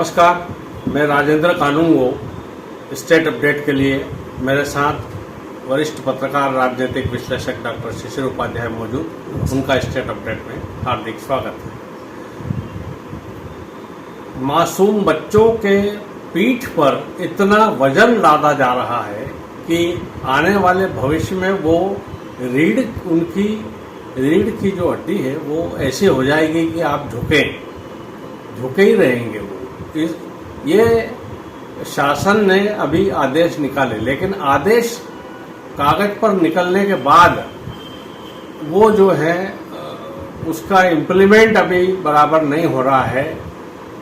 नमस्कार, मैं राजेंद्र कानूनगो। State update के लिए मेरे साथ वरिष्ठ पत्रकार राजनीतिक विश्लेषक डॉक्टर शिशिर उपाध्याय मौजूद। उनका स्टेट अपडेट में हार्दिक स्वागत है। मासूम बच्चों के पीठ पर इतना वजन लादा जा रहा है कि आने वाले भविष्य में वो उनकी रीढ़ की जो हड्डी है वो ऐसी हो जाएगी कि आप झुके ही रहेंगे। ये शासन ने अभी आदेश निकाले, लेकिन आदेश कागज पर निकलने के बाद वो जो है उसका इम्प्लीमेंट अभी बराबर नहीं हो रहा है।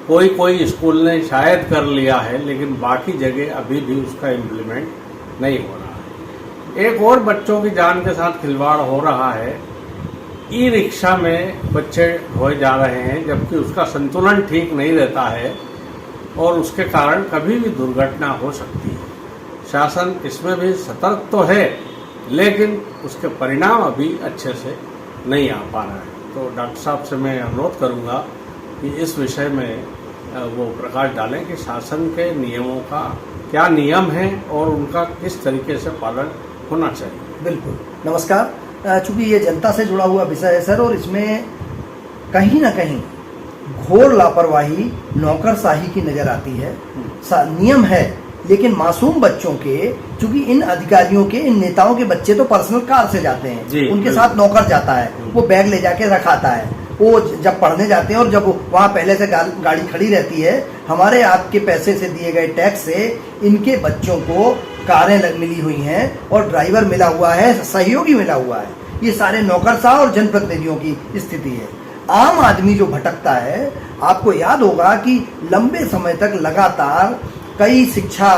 कोई स्कूल ने शायद कर लिया है, लेकिन बाकी जगह अभी भी उसका इम्प्लीमेंट नहीं हो रहा है। एक और बच्चों की जान के साथ खिलवाड़ हो रहा है। ई रिक्शा में बच्चे ढोए जा रहे हैं, जबकि उसका संतुलन ठीक नहीं रहता है और उसके कारण कभी भी दुर्घटना हो सकती है। शासन इसमें भी सतर्क तो है, लेकिन उसके परिणाम अभी अच्छे से नहीं आ पा रहे हैं। तो डॉक्टर साहब से मैं अनुरोध करूंगा कि इस विषय में वो प्रकाश डालें कि शासन के नियमों का क्या नियम है और उनका किस तरीके से पालन होना चाहिए। बिल्कुल, नमस्कार। चूंकि ये जनता से जुड़ा हुआ विषय है सर, और इसमें कहीं ना कहीं घोर लापरवाही, नौकरशाही की नजर आती है। नियम है, लेकिन मासूम बच्चों के, चूंकि इन अधिकारियों के, इन नेताओं के बच्चे तो पर्सनल कार से जाते हैं, उनके साथ नौकर जाता है, वो बैग ले जाके रखाता है। वो जब पढ़ने जाते हैं और जब वहाँ पहले से गाड़ी खड़ी रहती है, हमारे आपके पैसे से दिए गए टैक्स से इनके बच्चों को कारें मिली हुई हैं और ड्राइवर मिला हुआ है, सहयोगी मिला हुआ है। ये सारे नौकरशाह और जनप्रतिनिधियों की स्थिति है। आम आदमी जो भटकता है, आपको याद होगा कि लंबे समय तक लगातार कई शिक्षा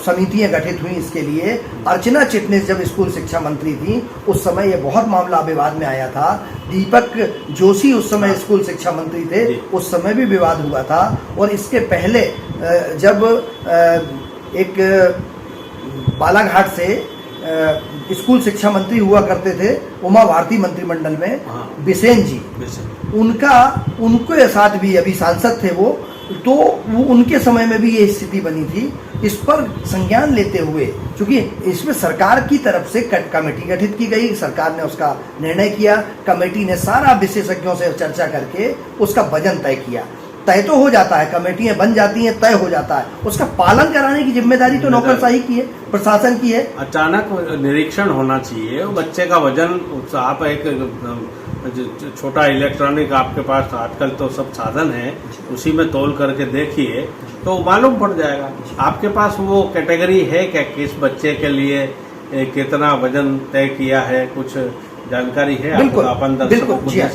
समितियां गठित हुई इसके लिए। अर्चना चिटनिस जब स्कूल शिक्षा मंत्री थी, उस समय ये बहुत मामला विवाद में आया था। दीपक जोशी उस समय स्कूल शिक्षा मंत्री थे, उस समय भी विवाद हुआ था। और इसके पहले जब एक बालाघाट से स्कूल शिक्षा मंत्री हुआ करते थे उमा भारती मंत्रिमंडल में, बिसेन जी, उनके साथ भी अभी सांसद थे वो, तो वो उनके समय में भी ये स्थिति बनी थी। इस पर संज्ञान लेते हुए, क्योंकि इसमें सरकार की तरफ से कमेटी गठित की गई, सरकार ने उसका निर्णय किया, कमेटी ने सारा विशेषज्ञों से चर्चा करके उसका वजन तय किया। तय तो हो जाता है, कमेटियां बन जाती हैं, तय हो जाता है, उसका पालन कराने की जिम्मेदारी तो नौकरशाही की है, प्रशासन की है। अचानक निरीक्षण होना चाहिए। बच्चे का वजन, आप एक छोटा इलेक्ट्रॉनिक आपके पास आजकल तो सब साधन है, उसी में तौल करके देखिए तो मालूम पड़ जाएगा। आपके पास वो कैटेगरी है क्या, किस बच्चे के लिए कितना वजन तय किया है, कुछ जानकारी है? बिल्कुल,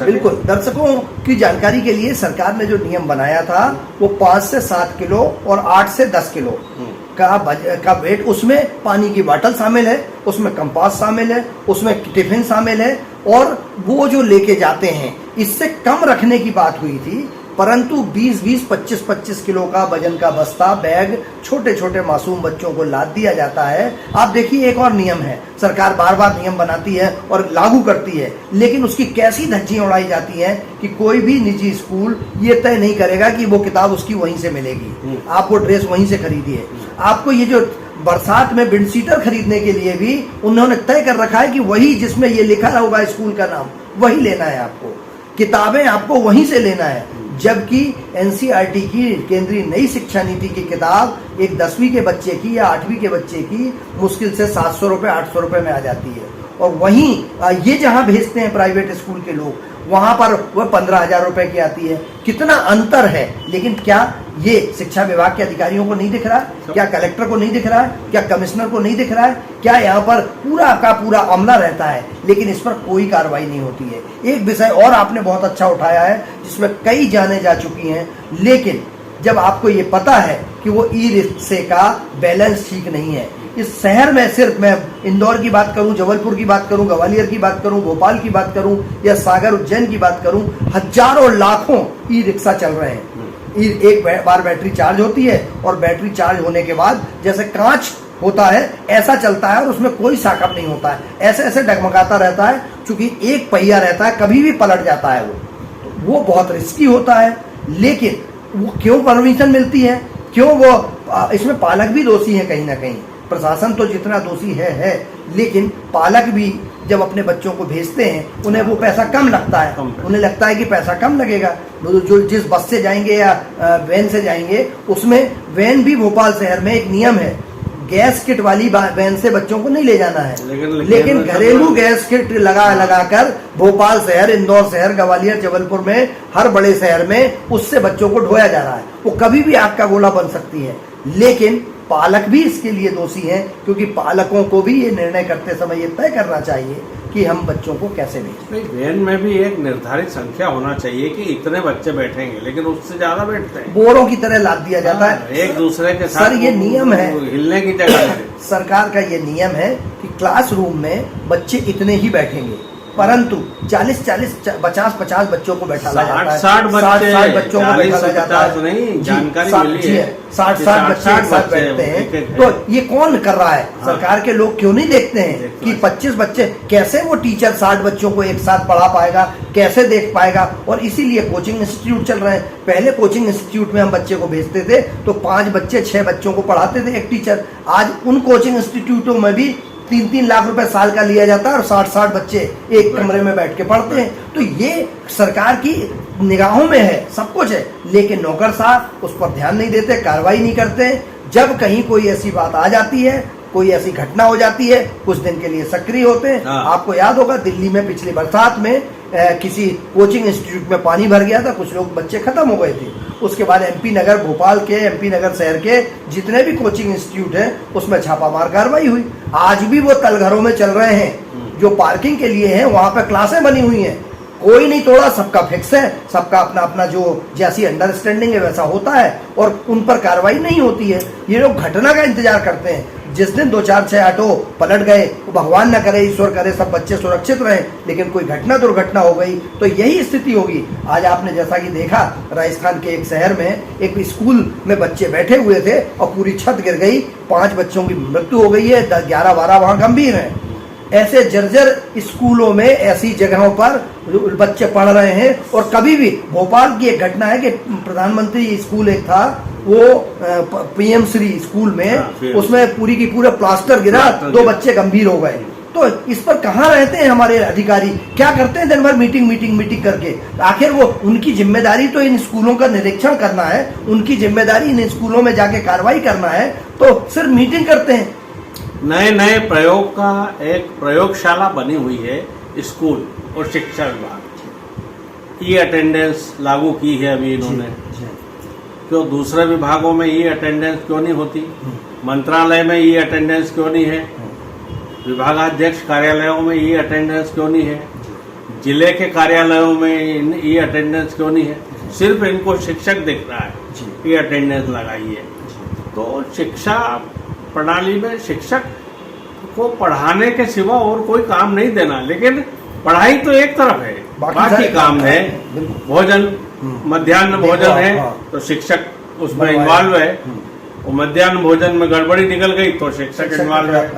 बिल्कुल। दर्शकों की जानकारी के लिए सरकार ने जो नियम बनाया था वो 5 से 7 किलो और 8 से 10 किलो का वेट, उसमें पानी की बोतल शामिल है, उसमें कंपास शामिल है, उसमें टिफिन शामिल है, और वो जो लेके जाते हैं इससे कम रखने की बात हुई थी। परंतु 20-20, 25-25 किलो का वजन का बस्ता, बैग छोटे छोटे मासूम बच्चों को लाद दिया जाता है। आप देखिए, एक और नियम है, सरकार बार बार नियम बनाती है और लागू करती है, लेकिन उसकी कैसी धज्जियां उड़ाई जाती हैं कि कोई भी निजी स्कूल ये तय नहीं करेगा कि वो किताब उसकी वहीं से मिलेगी, आप वो ड्रेस वहीं से खरीदिए। आपको ये जो बरसात में विंड शीटर खरीदने के लिए भी उन्होंने तय कर रखा है कि वही जिसमें ये लिखा होगा स्कूल का नाम, वही लेना है आपको, किताबें आपको वहीं से लेना है। जबकि एनसीईआरटी की केंद्रीय नई शिक्षा नीति की किताब एक 10वीं के बच्चे की या 8वीं के बच्चे की मुश्किल से 700 रुपये 800 रुपये में आ जाती है, और वहीं ये जहां भेजते हैं प्राइवेट स्कूल के लोग, वहां पर वह 15,000 रुपए की आती है। कितना अंतर है। लेकिन क्या ये शिक्षा विभाग के अधिकारियों को नहीं दिख रहा है? क्या कलेक्टर को नहीं दिख रहा है? क्या कमिश्नर को नहीं दिख रहा है? क्या यहाँ पर पूरा का पूरा अमला रहता है, लेकिन इस पर कोई कार्रवाई नहीं होती है। एक विषय और आपने बहुत अच्छा उठाया है, जिसमें कई जाने जा चुकी हैं, लेकिन जब आपको ये पता है कि वो ई रिक्शे का बैलेंस ठीक नहीं है, इस शहर में सिर्फ मैं इंदौर की बात करूं, जबलपुर की बात करूं, ग्वालियर की बात करूं, भोपाल की बात करूं या सागर उज्जैन की बात करूं, हजारों लाखों ई रिक्शा चल रहे हैं। एक बार बैटरी चार्ज होती है और बैटरी चार्ज होने के बाद जैसे कांच होता है ऐसा चलता है और उसमें कोई साकअप नहीं होता है, ऐसे ऐसे डगमगाता रहता है। चूंकि एक पहिया रहता है, कभी भी पलट जाता है वो बहुत रिस्की होता है। लेकिन वो क्यों परमिशन मिलती है, क्यों वो इसमें पालक भी दोषी है कहीं ना कहीं। प्रशासन तो जितना दोषी है, लेकिन पालक भी जब अपने बच्चों को भेजते हैं उन्हें वो पैसा कम लगता है, उन्हें लगता है कि पैसा कम लगेगा। जो जिस बस से जाएंगे या वैन से जाएंगे, उसमें वैन भी भोपाल शहर में एक नियम है, गैस किट वाली वैन से बच्चों को नहीं ले जाना है, लेकिन घरेलू गैस किट लगाकर भोपाल शहर, इंदौर शहर, ग्वालियर, जबलपुर में हर बड़े शहर में उससे बच्चों को ढोया जा रहा है। वो कभी भी आग का गोला बन सकती है, लेकिन पालक भी इसके लिए दोषी हैं, क्योंकि पालकों को भी ये निर्णय करते समय ये तय करना चाहिए कि हम बच्चों को कैसे भेजें। नहीं, वैन में भी एक निर्धारित संख्या होना चाहिए कि इतने बच्चे बैठेंगे, लेकिन उससे ज्यादा बैठते हैं, बोरों की तरह लाद दिया जाता है एक दूसरे के साथ। सर ये नियम है, हिलने की जगह सरकार का ये नियम है कि क्लासरूम में बच्चे इतने ही बैठेंगे, परंतु 40-40, 50-50 बच्चों को बैठाया जाता है, 60 बच्चों को बैठाया जाता है। नहीं, जानकारी मिली है 60 बच्चे एक साथ बैठते हैं। तो ये कौन कर रहा है? सरकार के लोग क्यों नहीं देखते हैं कि 25 बच्चे कैसे वो टीचर 60 बच्चों को एक साथ पढ़ा पाएगा, कैसे देख पाएगा? और इसीलिए कोचिंग इंस्टीट्यूट चल रहे हैं। पहले कोचिंग इंस्टीट्यूट में हम बच्चे को भेजते थे तो 5 बच्चे 6 बच्चों को पढ़ाते थे एक टीचर। आज उन कोचिंग इंस्टीट्यूटों में भी 3-3 लाख रुपए साल का लिया जाता है और 60-60 बच्चे एक कमरे में बैठ के पढ़ते हैं। तो ये सरकार की निगाहों में है, सब कुछ है, लेकिन नौकरशाह उस पर ध्यान नहीं देते, कार्रवाई नहीं करते। जब कहीं कोई ऐसी बात आ जाती है, कोई ऐसी घटना हो जाती है, कुछ दिन के लिए सक्रिय होते हैं। आपको याद होगा दिल्ली में पिछली बरसात में किसी कोचिंग इंस्टीट्यूट में पानी भर गया था, कुछ लोग बच्चे खत्म हो गए थे। उसके बाद एमपी नगर, भोपाल के एमपी नगर शहर के जितने भी कोचिंग इंस्टीट्यूट हैं उसमें छापामार कार्रवाई हुई। आज भी वो तलघरों में चल रहे हैं, जो पार्किंग के लिए हैं, वहां पर क्लासें बनी हुई हैं, कोई नहीं तोड़ा, सबका फिक्स है, सबका अपना अपना जो जैसी अंडरस्टैंडिंग है वैसा होता है और उन पर कार्रवाई नहीं होती है। ये लोग घटना का इंतजार करते हैं। जिस दिन 2-4-6 ऑटो पलट गए, भगवान न करे, ईश्वर करे, सब बच्चे सुरक्षित रहे, लेकिन कोई घटना दुर्घटना हो गई तो यही स्थिति होगी। आज आपने जैसा कि देखा, राजस्थान के एक शहर में एक स्कूल में बच्चे बैठे हुए थे और पूरी छत गिर गई, 5 बच्चों की मृत्यु हो गई है, 11-12 वहां गंभीर हैं। ऐसे जर्जर स्कूलों में, ऐसी जगहों पर बच्चे पढ़ रहे हैं। और कभी भी भोपाल की एक घटना है कि प्रधानमंत्री स्कूल एक था, वो पीएम श्री स्कूल में, उसमें पूरी की पूरा प्लास्टर गिरा, 2 बच्चे गंभीर हो गए। तो इस पर कहाँ रहते हैं हमारे अधिकारी? क्या करते हैं दिन भर मीटिंग करके? आखिर वो उनकी जिम्मेदारी तो इन स्कूलों का निरीक्षण करना है, उनकी जिम्मेदारी इन स्कूलों में जाके कार्रवाई करना है, तो सिर्फ मीटिंग करते हैं। नए प्रयोग का एक प्रयोगशाला बनी हुई है स्कूल और शिक्षा विभाग। ई अटेंडेंस लागू की है अभी इन्होंने, क्यों दूसरे विभागों में ई अटेंडेंस क्यों नहीं होती? मंत्रालय में ई अटेंडेंस क्यों नहीं है? विभागाध्यक्ष कार्यालयों में ई अटेंडेंस क्यों नहीं है? जिले के कार्यालयों में ई अटेंडेंस क्यों नहीं है? सिर्फ इनको शिक्षक दिख रहा है, ई अटेंडेंस लगाइए। तो शिक्षा प्रणाली में शिक्षक को पढ़ाने के सिवा और कोई काम नहीं देना, लेकिन पढ़ाई तो एक तरफ है, बाकी काम है। भोजन, मध्याह्न भोजन है तो शिक्षक उसमें इन्वॉल्व है, और मध्याह्न भोजन में गड़बड़ी निकल गई तो शिक्षक इन्वॉल्व है।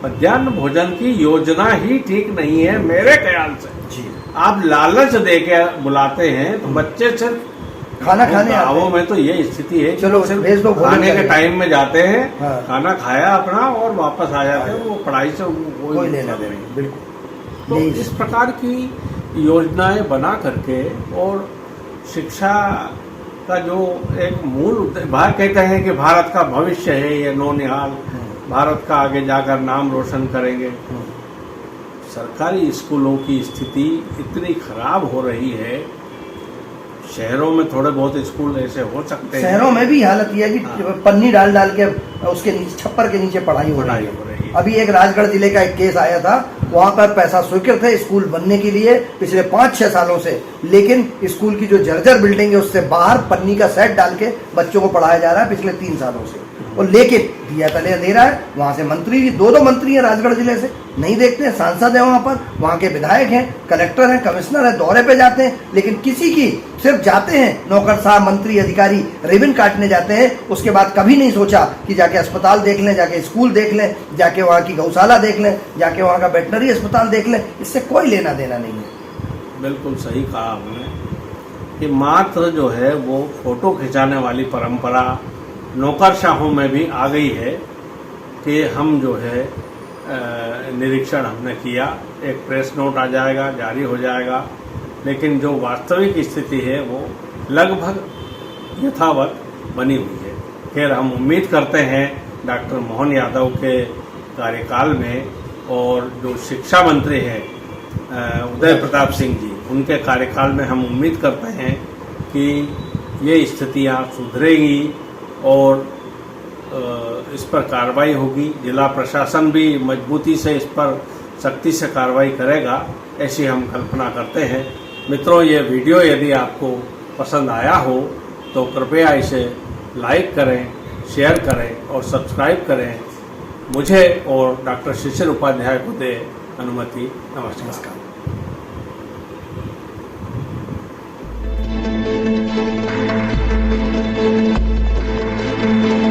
मध्याह्न भोजन की योजना ही ठीक नहीं है मेरे ख्याल से। आप लालच दे के बुलाते हैं तो बच्चे सिर्फ खाना खाने गाँवों में तो ये स्थिति है, चलो भेज दो, खाने के टाइम में जाते हैं, खाना खाया अपना और वापस आ जाते हैं, वो पढ़ाई से कोई लेना देना नहीं। बिल्कुल। तो इस प्रकार की योजनाएं बना करके, और शिक्षा का जो एक मूल कहते हैं कि भारत का भविष्य है ये नौनिहाल, भारत का आगे जाकर नाम रोशन करेंगे। सरकारी स्कूलों की स्थिति इतनी खराब हो रही है, शहरों में थोड़े बहुत स्कूल ऐसे हो सकते हैं, शहरों में भी हालत यह है कि पन्नी डाल के उसके नीचे, छप्पर के नीचे पढ़ाई हो रही है। अभी एक राजगढ़ जिले का एक केस आया था, वहां पर पैसा स्वीकृत है स्कूल बनने के लिए पिछले 5-6 सालों से, लेकिन स्कूल की जो जर्जर बिल्डिंग है उससे बाहर पन्नी का सेट डाल के बच्चों को पढ़ाया जा रहा है पिछले 3 सालों से। और लेकिन दिया तले दे रहा है, वहां से मंत्री भी 2-2 मंत्री हैं राजगढ़ जिले से, नहीं देखते हैं, सांसद है वहां पर, वहां के विधायक हैं, कलेक्टर हैं, कमिश्नर हैं, दौरे पे जाते हैं, लेकिन किसी की सिर्फ जाते हैं नौकरशाह, मंत्री, अधिकारी रिबन काटने जाते हैं, उसके बाद कभी नहीं सोचा कि जाके अस्पताल देख लें, जाके स्कूल देख लें, जाके वहाँ की गौशाला देख लें, जाके वहाँ का वेटनरी अस्पताल देख लें। इससे कोई लेना देना नहीं है। बिल्कुल सही कहा आपने। कि मात्र जो है वो फोटो खिंचाने वाली परंपरा नौकरशाहों में भी आ गई है कि हम जो है निरीक्षण हमने किया, एक प्रेस नोट आ जाएगा, जारी हो जाएगा, लेकिन जो वास्तविक स्थिति है वो लगभग यथावत बनी हुई है। खैर, हम उम्मीद करते हैं डॉक्टर मोहन यादव के कार्यकाल में और जो शिक्षा मंत्री हैं उदय प्रताप सिंह जी, उनके कार्यकाल में हम उम्मीद करते हैं कि ये स्थितियां सुधरेगी और इस पर कार्रवाई होगी। जिला प्रशासन भी मजबूती से इस पर सख्ती से कार्रवाई करेगा, ऐसी हम कल्पना करते हैं। मित्रों, ये वीडियो यदि आपको पसंद आया हो तो कृपया इसे लाइक करें, शेयर करें और सब्सक्राइब करें। मुझे और डॉक्टर शिशिर उपाध्याय को दे अनुमति। नमस्कार।